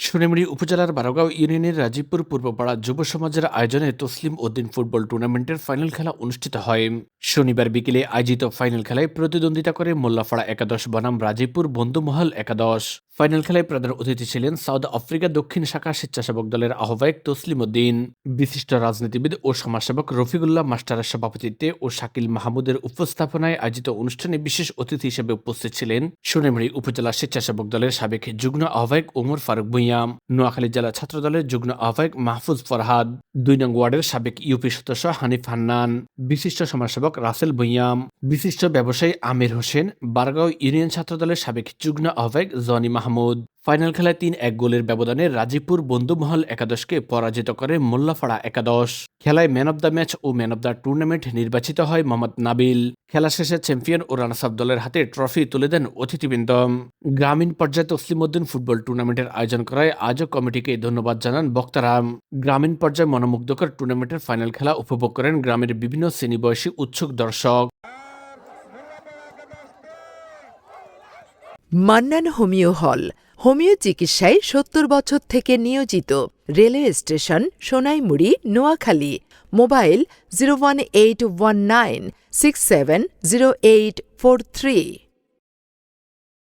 সোনামুড়ি উপজেলার বারগাঁও ইউনিয়নের রাজীবপুর পূর্বপাড়া যুব সমাজের আয়োজনে তসলিম উদ্দিন ফুটবল টুর্নামেন্টের ফাইনাল খেলা অনুষ্ঠিত হয়। শনিবার বিকেলে আয়োজিত ফাইনাল খেলায় প্রতিদ্বন্দ্বিতা করে মোল্লাপাড়া একাদশ বনাম রাজীবপুর বন্ধুমহল একাদশ। ফাইনাল খেলায় প্রধান অতিথি ছিলেন সাউথ আফ্রিকা দক্ষিণ শাখা স্বেচ্ছাসেবক দলের আহ্বায়ক তসলিম উদ্দিন। বিশিষ্ট রাজনীতিবিদ ও সমাজসেবক রফিকুল্লাহ মাস্টারের সভাপতিত্বে ও শাকিল মাহমুদের উপস্থাপনায় আয়োজিত অনুষ্ঠানে বিশেষ অতিথি হিসেবে উপস্থিত ছিলেন সোনামুড়ি উপজেলা স্বেচ্ছাসেবক দলের সাবেক যুগ্ম আহ্বায়ক ওমর ফারুক ভূঁইয়া, নোয়াখালী জেলা ছাত্রদলের যুগ্ম আহ্বায়ক মাহফুজ ফরহাদ, ২ নং ওয়ার্ডের সাবেক ইউপি সদস্য হানিফ হান্নান, বিশিষ্ট সমাজসেবক রাসেল ভূঁইয়া, বিশিষ্ট ব্যবসায়ী আমির হোসেন, বারগাঁও ইউনিয়ন ছাত্রদলের সাবেক যুগ্ম আহ্বায়ক জনি মাহমুদ। ফাইনাল খেলায় ৩-১ গোলের ব্যবধানে রাজীবপুর বন্ধুমহল একাদশকে পরাজিত করে মোল্লাপাড়া একাদশ। খেলায় ম্যান অব দ্য ম্যাচ ও ম্যান অব দ্য টুর্নামেন্ট নির্বাচিত হয় মোহাম্মদ নাবিল। খেলা শেষে চ্যাম্পিয়ন ও রানার্স আপ দলের হাতে ট্রফি তুলে দেন অতিথিবৃন্দ। গ্রামীণ পর্যায়ে তসলিম উদ্দিন ফুটবল টুর্নামেন্টের আয়োজন করায় আয়োজক কমিটিকে ধন্যবাদ জানান বক্তারা। গ্রামীণ পর্যায়ে মনোমুগ্ধকর টুর্নামেন্টের ফাইনাল খেলা উপভোগ করেন গ্রামের বিভিন্ন শ্রেণী বয়সী উৎসুক দর্শক। মান্নান হোমিও হল হোমিও চিকিৎসায় ৭০ বছর থেকে নিয়োজিত। Railway station Sonaimuri, Noakhali. Mobile 01819670843।